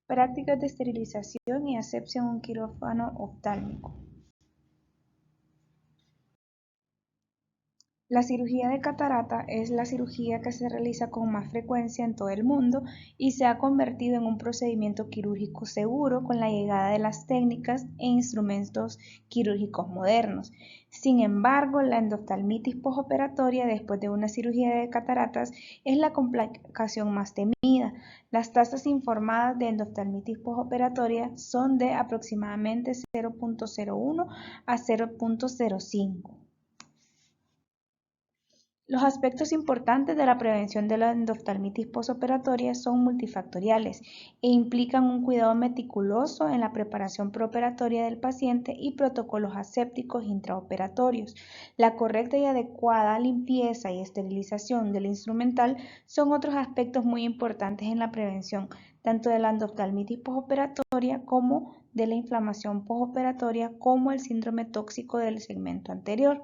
Prácticas de esterilización y asepsia en un quirófano oftálmico. La cirugía de catarata es la cirugía que se realiza con más frecuencia en todo el mundo y se ha convertido en un procedimiento quirúrgico seguro con la llegada de las técnicas e instrumentos quirúrgicos modernos. Sin embargo, la endoftalmitis postoperatoria después de una cirugía de cataratas es la complicación más temida. Las tasas informadas de endoftalmitis postoperatoria son de aproximadamente 0.01 a 0.05. Los aspectos importantes de la prevención de la endoftalmitis postoperatoria son multifactoriales e implican un cuidado meticuloso en la preparación preoperatoria del paciente y protocolos asépticos intraoperatorios. La correcta y adecuada limpieza y esterilización del instrumental son otros aspectos muy importantes en la prevención, tanto de la endoftalmitis postoperatoria como de la inflamación postoperatoria como el síndrome tóxico del segmento anterior.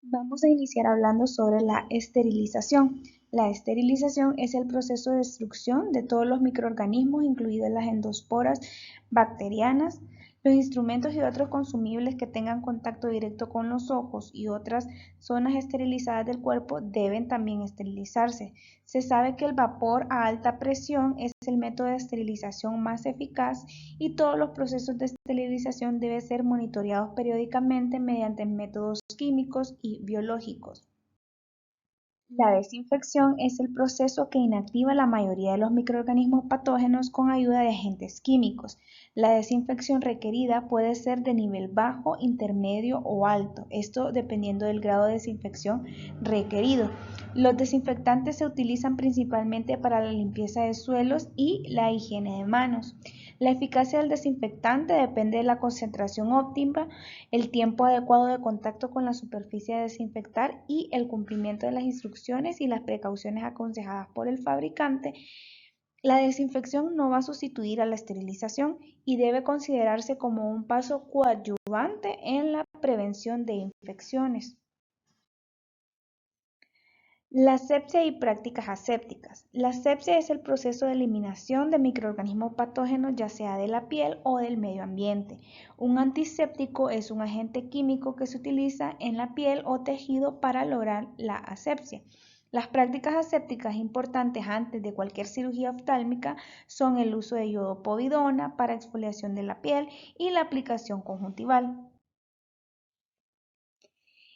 Vamos a iniciar hablando sobre la esterilización. La esterilización es el proceso de destrucción de todos los microorganismos, incluidas las endosporas bacterianas. Los instrumentos y otros consumibles que tengan contacto directo con los ojos y otras zonas esterilizadas del cuerpo deben también esterilizarse. Se sabe que el vapor a alta presión es el método de esterilización más eficaz y todos los procesos de esterilización deben ser monitoreados periódicamente mediante métodos químicos y biológicos. La desinfección es el proceso que inactiva la mayoría de los microorganismos patógenos con ayuda de agentes químicos. La desinfección requerida puede ser de nivel bajo, intermedio o alto, esto dependiendo del grado de desinfección requerido. Los desinfectantes se utilizan principalmente para la limpieza de suelos y la higiene de manos. La eficacia del desinfectante depende de la concentración óptima, el tiempo adecuado de contacto con la superficie a desinfectar y el cumplimiento de las instrucciones y las precauciones aconsejadas por el fabricante. La desinfección no va a sustituir a la esterilización y debe considerarse como un paso coadyuvante en la prevención de infecciones. La asepsia y prácticas asépticas. La asepsia es el proceso de eliminación de microorganismos patógenos, ya sea de la piel o del medio ambiente. Un antiséptico es un agente químico que se utiliza en la piel o tejido para lograr la asepsia. Las prácticas asépticas importantes antes de cualquier cirugía oftálmica son el uso de iodopovidona para exfoliación de la piel y la aplicación conjuntival.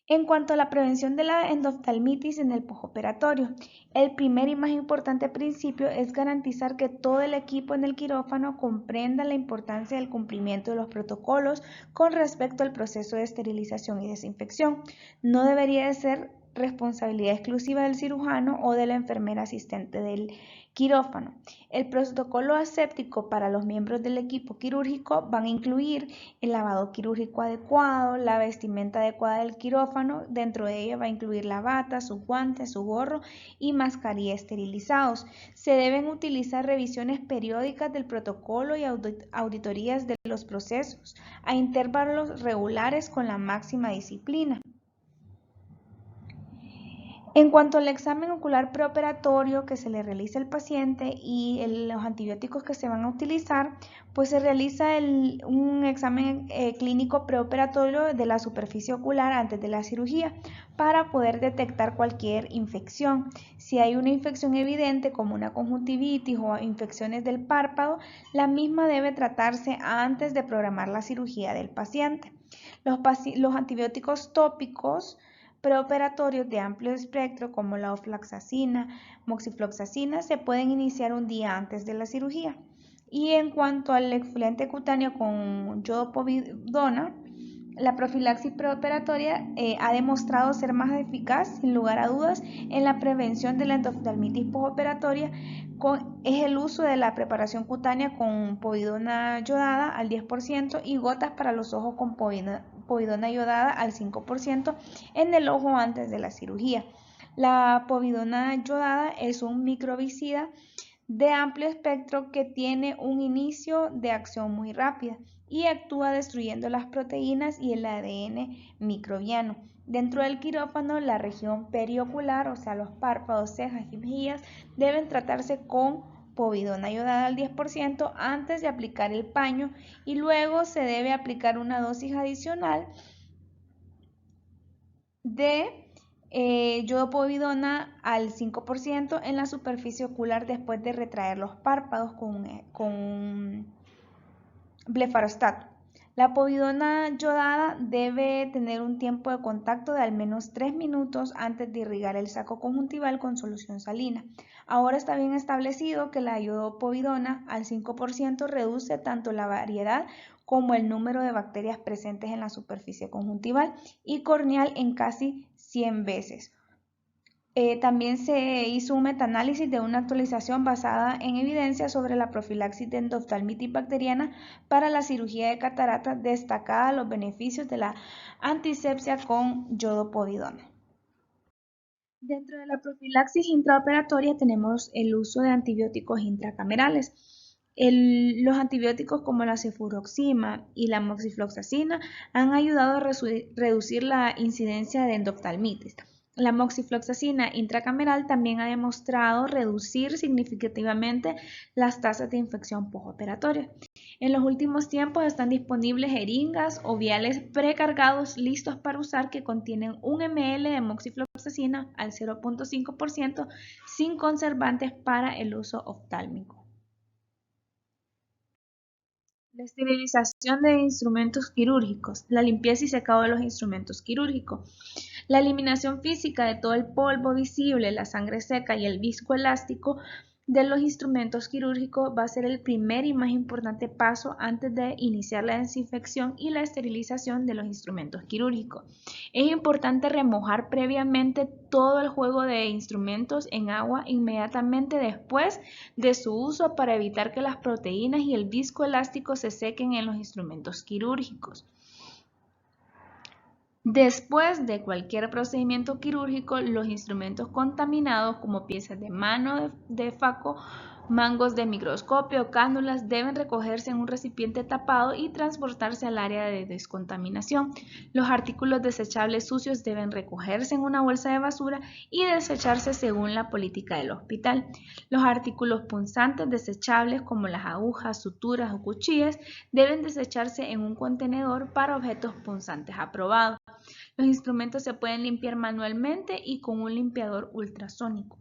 En cuanto a la prevención de la endoftalmitis en el postoperatorio, el primer y más importante principio es garantizar que todo el equipo en el quirófano comprenda la importancia del cumplimiento de los protocolos con respecto al proceso de esterilización y desinfección. No debería de ser responsabilidad exclusiva del cirujano o de la enfermera asistente del quirófano. El protocolo aséptico para los miembros del equipo quirúrgico van a incluir el lavado quirúrgico adecuado, la vestimenta adecuada del quirófano, dentro de ella va a incluir la bata, sus guantes, su gorro y mascarilla esterilizados. Se deben utilizar revisiones periódicas del protocolo y auditorías de los procesos a intervalos regulares con la máxima disciplina. En cuanto al examen ocular preoperatorio que se le realiza al paciente y los antibióticos que se van a utilizar, pues se realiza un examen clínico preoperatorio de la superficie ocular antes de la cirugía para poder detectar cualquier infección. Si hay una infección evidente como una conjuntivitis o infecciones del párpado, la misma debe tratarse antes de programar la cirugía del paciente. Los antibióticos tópicos preoperatorios de amplio espectro como la ofloxacina, moxifloxacina se pueden iniciar un día antes de la cirugía. Y en cuanto al exfoliante cutáneo con iodopovidona, la profilaxis preoperatoria ha demostrado ser más eficaz, sin lugar a dudas, en la prevención de la endoftalmitis postoperatoria. Es el uso de la preparación cutánea con povidona yodada al 10% y gotas para los ojos con povidona yodada al 5% en el ojo antes de la cirugía. La povidona yodada es un microbicida de amplio espectro que tiene un inicio de acción muy rápida y actúa destruyendo las proteínas y el ADN microbiano. Dentro del quirófano, la región periocular, o sea, los párpados, cejas y mejillas, deben tratarse con povidona ayudada al 10% antes de aplicar el paño y luego se debe aplicar una dosis adicional de yodopovidona al 5% en la superficie ocular después de retraer los párpados con blefarostato. La povidona yodada debe tener un tiempo de contacto de al menos 3 minutos antes de irrigar el saco conjuntival con solución salina. Ahora está bien establecido que la yodopovidona al 5% reduce tanto la variedad como el número de bacterias presentes en la superficie conjuntival y corneal en casi 100 veces. También se hizo un metaanálisis de una actualización basada en evidencia sobre la profilaxis de endoftalmitis bacteriana para la cirugía de catarata, destacada los beneficios de la antisepsia con yodopovidona. Dentro de la profilaxis intraoperatoria tenemos el uso de antibióticos intracamerales. Los antibióticos como la cefuroxima y la moxifloxacina han ayudado a reducir la incidencia de endoftalmitis. La moxifloxacina intracameral también ha demostrado reducir significativamente las tasas de infección postoperatoria. En los últimos tiempos están disponibles jeringas o viales precargados listos para usar que contienen 1 ml de moxifloxacina al 0.5% sin conservantes para el uso oftálmico. La esterilización de instrumentos quirúrgicos, la limpieza y secado de los instrumentos quirúrgicos. La eliminación física de todo el polvo visible, la sangre seca y el viscoelástico de los instrumentos quirúrgicos va a ser el primer y más importante paso antes de iniciar la desinfección y la esterilización de los instrumentos quirúrgicos. Es importante remojar previamente todo el juego de instrumentos en agua inmediatamente después de su uso para evitar que las proteínas y el viscoelástico se sequen en los instrumentos quirúrgicos. Después de cualquier procedimiento quirúrgico, los instrumentos contaminados como piezas de mano de faco, mangos de microscopio o cánulas deben recogerse en un recipiente tapado y transportarse al área de descontaminación. Los artículos desechables sucios deben recogerse en una bolsa de basura y desecharse según la política del hospital. Los artículos punzantes desechables como las agujas, suturas o cuchillas deben desecharse en un contenedor para objetos punzantes aprobado. Los instrumentos se pueden limpiar manualmente y con un limpiador ultrasónico.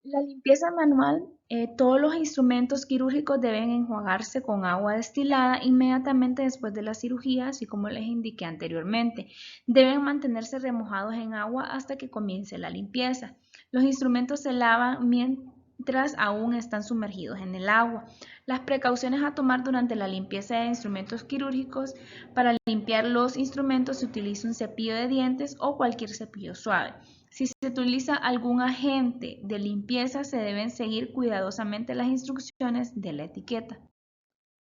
La limpieza manual, todos los instrumentos quirúrgicos deben enjuagarse con agua destilada inmediatamente después de la cirugía, así como les indiqué anteriormente. Deben mantenerse remojados en agua hasta que comience la limpieza. Los instrumentos se lavan mientras aún están sumergidos en el agua. Las precauciones a tomar durante la limpieza de instrumentos quirúrgicos: para limpiar los instrumentos se utiliza un cepillo de dientes o cualquier cepillo suave. Si se utiliza algún agente de limpieza, se deben seguir cuidadosamente las instrucciones de la etiqueta.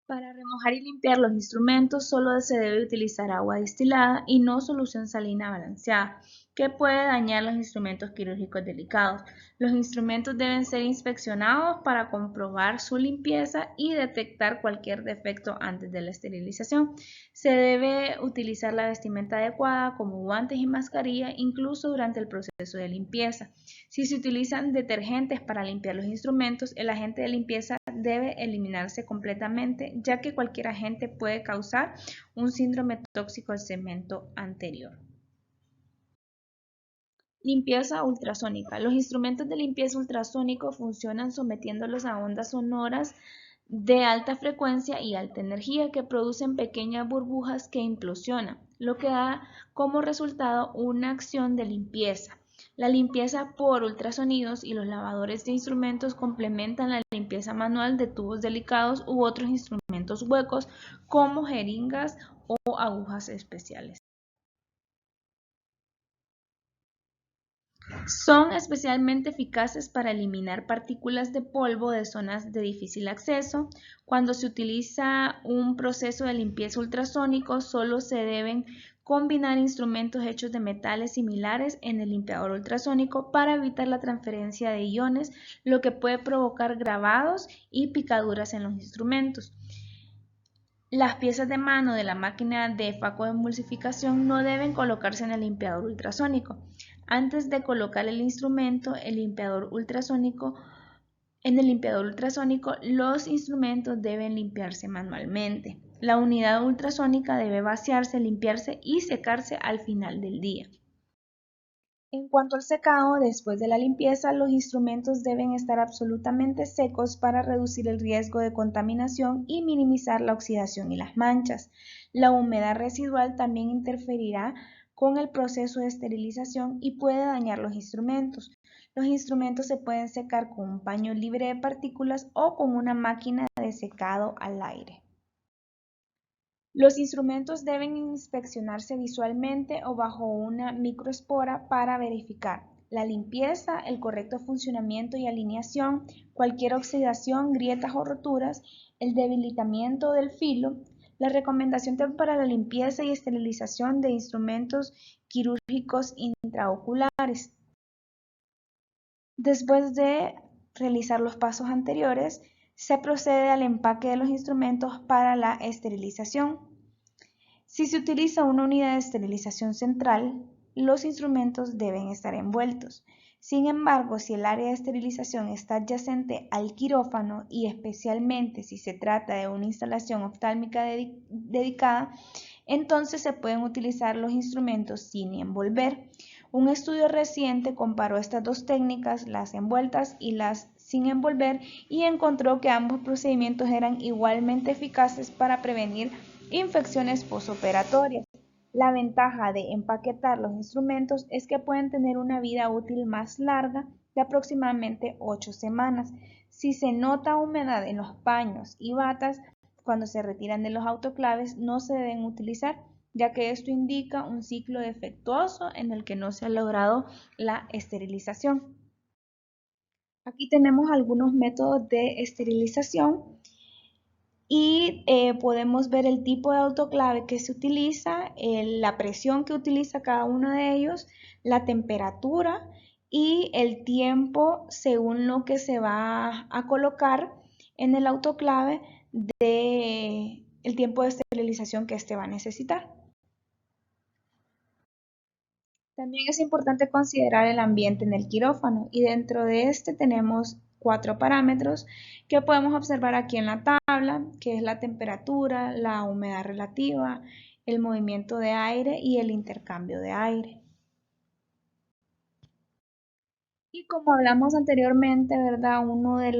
Para remojar y limpiar los instrumentos solo se debe utilizar agua destilada y no solución salina balanceada, que puede dañar los instrumentos quirúrgicos delicados. Los instrumentos deben ser inspeccionados para comprobar su limpieza y detectar cualquier defecto antes de la esterilización. Se debe utilizar la vestimenta adecuada como guantes y mascarilla incluso durante el proceso de limpieza. Si se utilizan detergentes para limpiar los instrumentos, el agente de limpieza debe eliminarse completamente, ya que cualquier agente puede causar un síndrome tóxico al segmento anterior. Limpieza ultrasónica. Los instrumentos de limpieza ultrasónico funcionan sometiéndolos a ondas sonoras de alta frecuencia y alta energía que producen pequeñas burbujas que implosionan, lo que da como resultado una acción de limpieza. La limpieza por ultrasonidos y los lavadores de instrumentos complementan la limpieza manual de tubos delicados u otros instrumentos huecos como jeringas o agujas especiales. Son especialmente eficaces para eliminar partículas de polvo de zonas de difícil acceso. Cuando se utiliza un proceso de limpieza ultrasónico, solo se deben combinar instrumentos hechos de metales similares en el limpiador ultrasónico para evitar la transferencia de iones, lo que puede provocar grabados y picaduras en los instrumentos. Las piezas de mano de la máquina de facoemulsificación no deben colocarse en el limpiador ultrasónico. Antes de colocar el instrumento, en el limpiador ultrasónico, los instrumentos deben limpiarse manualmente. La unidad ultrasónica debe vaciarse, limpiarse y secarse al final del día. En cuanto al secado, después de la limpieza, los instrumentos deben estar absolutamente secos para reducir el riesgo de contaminación y minimizar la oxidación y las manchas. La humedad residual también interferirá con el proceso de esterilización y puede dañar los instrumentos. Los instrumentos se pueden secar con un paño libre de partículas o con una máquina de secado al aire. Los instrumentos deben inspeccionarse visualmente o bajo una microespora para verificar la limpieza, el correcto funcionamiento y alineación, cualquier oxidación, grietas o roturas, el debilitamiento del filo. La recomendación para la limpieza y esterilización de instrumentos quirúrgicos intraoculares. Después de realizar los pasos anteriores, se procede al empaque de los instrumentos para la esterilización. Si se utiliza una unidad de esterilización central, los instrumentos deben estar envueltos. Sin embargo, si el área de esterilización está adyacente al quirófano y especialmente si se trata de una instalación oftálmica dedicada, entonces se pueden utilizar los instrumentos sin envolver. Un estudio reciente comparó estas dos técnicas, las envueltas y las sin envolver, y encontró que ambos procedimientos eran igualmente eficaces para prevenir infecciones posoperatorias. La ventaja de empaquetar los instrumentos es que pueden tener una vida útil más larga de aproximadamente 8 semanas. Si se nota humedad en los paños y batas, cuando se retiran de los autoclaves, no se deben utilizar, ya que esto indica un ciclo defectuoso en el que no se ha logrado la esterilización. Aquí tenemos algunos métodos de esterilización y podemos ver el tipo de autoclave que se utiliza, la presión que utiliza cada uno de ellos, la temperatura y el tiempo según lo que se va a colocar en el autoclave de el tiempo de esterilización que éste va a necesitar. También es importante considerar el ambiente en el quirófano y dentro de este tenemos 4 parámetros que podemos observar aquí en la tabla, que es la temperatura, la humedad relativa, el movimiento de aire y el intercambio de aire. Y como hablamos anteriormente, ¿verdad? Uno de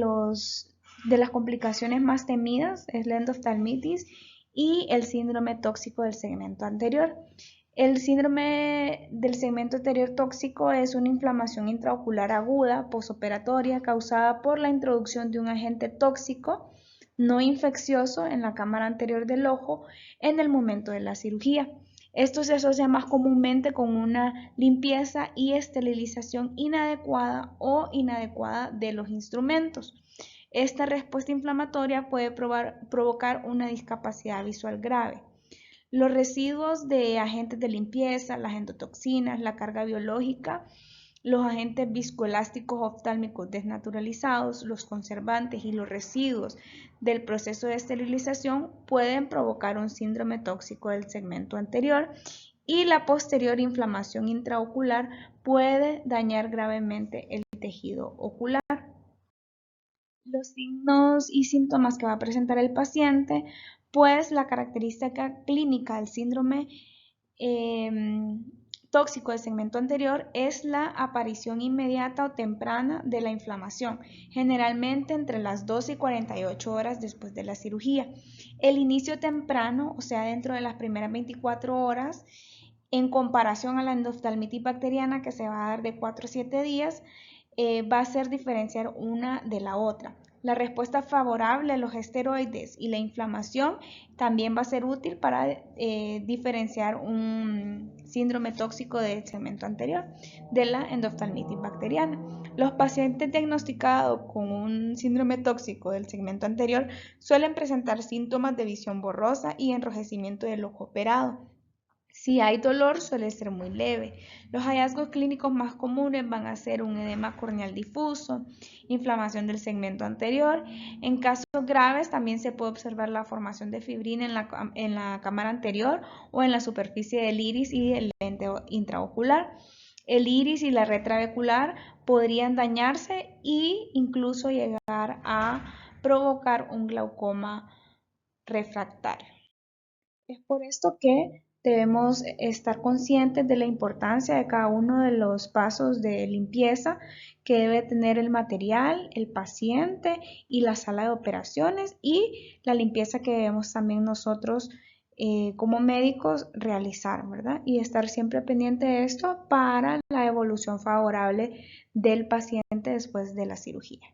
las complicaciones más temidas es la endoftalmitis y el síndrome tóxico del segmento anterior. El síndrome del segmento anterior tóxico es una inflamación intraocular aguda posoperatoria causada por la introducción de un agente tóxico no infeccioso en la cámara anterior del ojo en el momento de la cirugía. Esto se asocia más comúnmente con una limpieza y esterilización inadecuada o inadecuada de los instrumentos. Esta respuesta inflamatoria puede provocar una discapacidad visual grave. Los residuos de agentes de limpieza, las endotoxinas, la carga biológica, los agentes viscoelásticos oftálmicos desnaturalizados, los conservantes y los residuos del proceso de esterilización pueden provocar un síndrome tóxico del segmento anterior y la posterior inflamación intraocular puede dañar gravemente el tejido ocular. Los signos y síntomas que va a presentar el paciente, pues la característica clínica del síndrome tóxico del segmento anterior es la aparición inmediata o temprana de la inflamación, generalmente entre las 12 y 48 horas después de la cirugía. El inicio temprano, o sea, dentro de las primeras 24 horas, en comparación a la endoftalmitis bacteriana que se va a dar de 4 a 7 días, va a ser diferenciar una de la otra. La respuesta favorable a los esteroides y la inflamación también va a ser útil para diferenciar un síndrome tóxico del segmento anterior de la endoftalmitis bacteriana. Los pacientes diagnosticados con un síndrome tóxico del segmento anterior suelen presentar síntomas de visión borrosa y enrojecimiento del ojo operado. Si hay dolor, suele ser muy leve. Los hallazgos clínicos más comunes van a ser un edema corneal difuso, inflamación del segmento anterior. En casos graves también se puede observar la formación de fibrina en la cámara anterior o en la superficie del iris y el lente intraocular. El iris y la red trabecular podrían dañarse e incluso llegar a provocar un glaucoma refractario. Es por esto que debemos estar conscientes de la importancia de cada uno de los pasos de limpieza que debe tener el material, el paciente y la sala de operaciones, y la limpieza que debemos también nosotros como médicos realizar, ¿verdad? Y estar siempre pendiente de esto para la evolución favorable del paciente después de la cirugía.